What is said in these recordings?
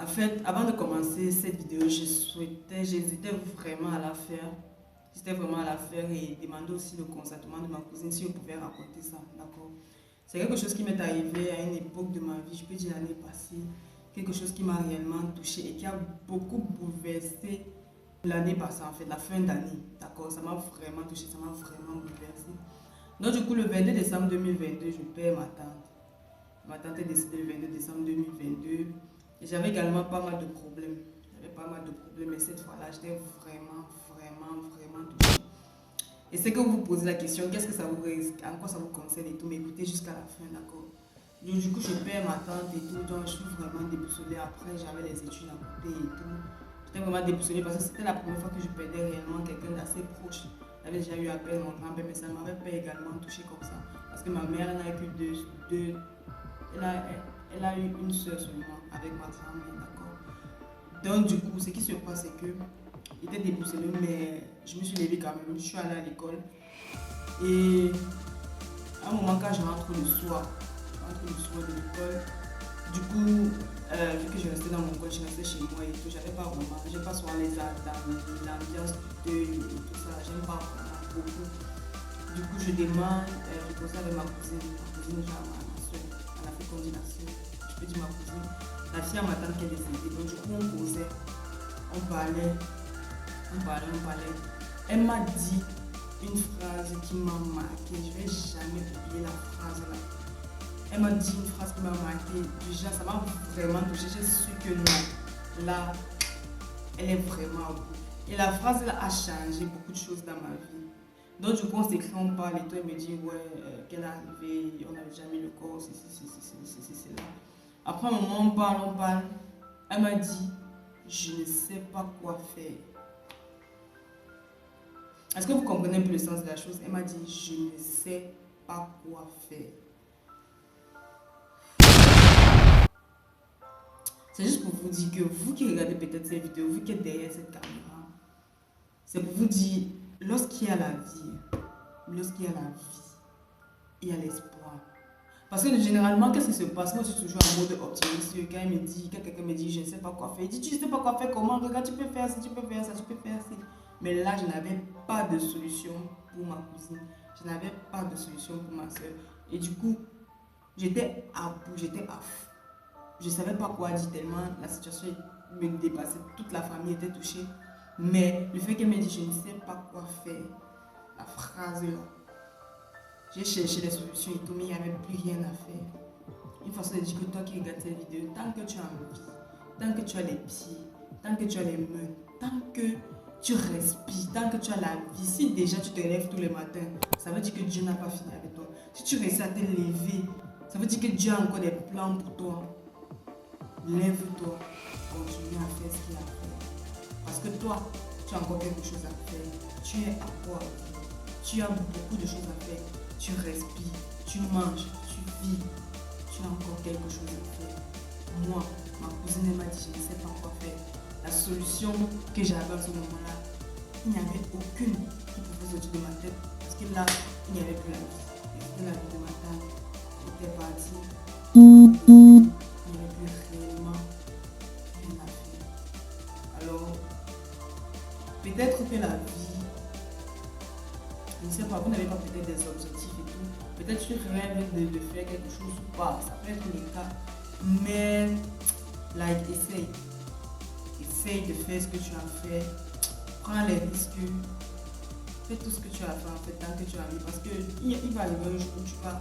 En fait, avant de commencer cette vidéo, j'hésitais vraiment à la faire. J'étais vraiment à la faire et demander aussi le consentement de ma cousine si je pouvais raconter ça, d'accord? C'est quelque chose qui m'est arrivé à une époque de ma vie, je peux dire l'année passée, quelque chose qui m'a réellement touchée et qui a beaucoup bouleversé l'année passée, en fait, la fin d'année, d'accord? Ça m'a vraiment touchée, ça m'a vraiment bouleversée. Donc du coup, le 22 décembre 2022, je perds ma tante. Ma tante est décédée le 22 décembre 2022. Et j'avais également pas mal de problèmes. J'avais pas mal de problèmes, mais cette fois-là, j'étais vraiment touchée. Et c'est que vous vous posez la question, qu'est-ce que ça vous risque, en quoi ça vous concerne et tout, mais écoutez jusqu'à la fin, d'accord? Donc, du coup, je perds ma tante et tout, donc je suis vraiment déboussolée. Après, j'avais les études à côté et tout. J'étais vraiment déboussolée parce que c'était la première fois que je perdais réellement quelqu'un d'assez proche. J'avais déjà eu à perdre mon grand-père, mais ça ne m'avait pas également touché comme ça. Parce que ma mère n'a eu que deux. Elle a eu une soeur seulement avec ma grand-mère, d'accord? Donc, du coup, ce qui se passe, c'est que j'étais déboussolée, mais je me suis levée quand même. Je suis allée à l'école. Et à un moment, quand je rentre le soir de l'école, du coup, vu que je restais dans mon coin, je restais chez moi et tout, j'avais pas vraiment, j'aime pas souvent les arts dans l'ambiance du deuil et tout ça, j'aime pas vraiment beaucoup. Du coup, je demande, je pose ça avec ma cousine, genre ma soeur, à la fécondation, je peux dire ma cousine, la fille à ma tante qui est décédée. Donc, du coup, on causait, on parlait. Elle m'a dit une phrase qui m'a marqué, je vais jamais oublier la phrase là. Elle m'a dit une phrase qui m'a marqué, déjà ça m'a vraiment touchée, j'ai su que non, là, elle est vraiment à bout. Et la phrase là a changé beaucoup de choses dans ma vie. Donc du coup on s'écrit, on parle et toi elle me dit ouais, qu'elle est arrivée, on n'avait jamais le corps, c'est là. Après un moment on parle, elle m'a dit, je ne sais pas quoi faire. Est-ce que vous comprenez un peu le sens de la chose? Elle m'a dit, je ne sais pas quoi faire. C'est juste pour vous dire que vous qui regardez peut-être cette vidéo, vous qui êtes derrière cette caméra, c'est pour vous dire, lorsqu'il y a la vie, il y a l'espoir. Parce que généralement, qu'est-ce qui se passe? Moi, je suis toujours en mode optimiste. Quand quelqu'un me dit, je ne sais pas quoi faire, il dit, tu ne sais pas quoi faire, comment? Regarde, tu peux faire ça, tu peux faire ça, tu peux faire ça. Mais là, je n'avais pas de solution pour ma cousine. Je n'avais pas de solution pour ma soeur. Et du coup, j'étais à bout, j'étais à fou. Je ne savais pas quoi dire tellement la situation me dépassait. Toute la famille était touchée. Mais le fait qu'elle me dise, je ne sais pas quoi faire, la phrase là, j'ai cherché des solutions et tout, mais il n'y avait plus rien à faire. Une façon de dire que toi qui regardes cette vidéo, tant que tu as envie, tant que tu as les pieds, tant que tu as les mains, tant que tu respires, tant que tu as la vie, si déjà tu te lèves tous les matins, ça veut dire que Dieu n'a pas fini avec toi. Si tu réussis à te lever, ça veut dire que Dieu a encore des plans pour toi. Lève-toi, continue à faire ce qu'il y a à faire. Parce que toi, tu as encore quelque chose à faire. Tu es à quoi? Tu as beaucoup de choses à faire. Tu respires, tu manges, tu vis. Tu as encore quelque chose à faire. Moi, ma cousine m'a dit, je ne sais pas quoi faire. La solution que j'avais à ce moment-là, il n'y avait aucune qui pouvait sortir de ma tête. Parce que là, il n'y avait plus la vie. C'était la vie de ma tante. J'étais partie. Il n'y avait plus réellement rien à faire. Alors, peut-être que la vie, je ne sais pas, vous n'avez pas peut-être des objectifs et tout. Peut-être tu rêves de faire quelque chose ou pas, ça peut être le cas. Mais, essaye. Essaye de faire ce que tu as fait. Prends les risques. Fais tout ce que tu as fait en fait, tant que tu as envie. Parce qu'il va arriver un jour où tu vas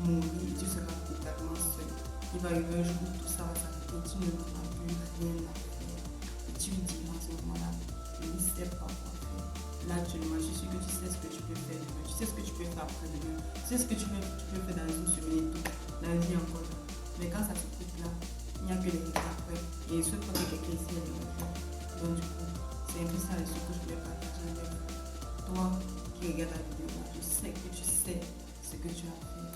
mourir et tu seras totalement seul. Il va arriver un jour où tout ça va s'arrêter, tu ne pourras plus rien à faire. Et tu lui dis à ce moment-là, je ne sais pas quoi faire. Là actuellement, je suis sûr que tu sais ce que tu peux faire demain, tu sais ce que tu peux faire après-demain, tu sais ce que tu peux faire dans une semaine et tout. La vie encore là. Mais quand ça se coupe là, il n'y a que les regrets après. Et il souhaite pas que quelqu'un ici ait des regrets. Donc du coup, c'est un peu ça les choses que je voulais partager avec toi qui regarde la vidéo. Je sais que tu sais ce que tu as fait.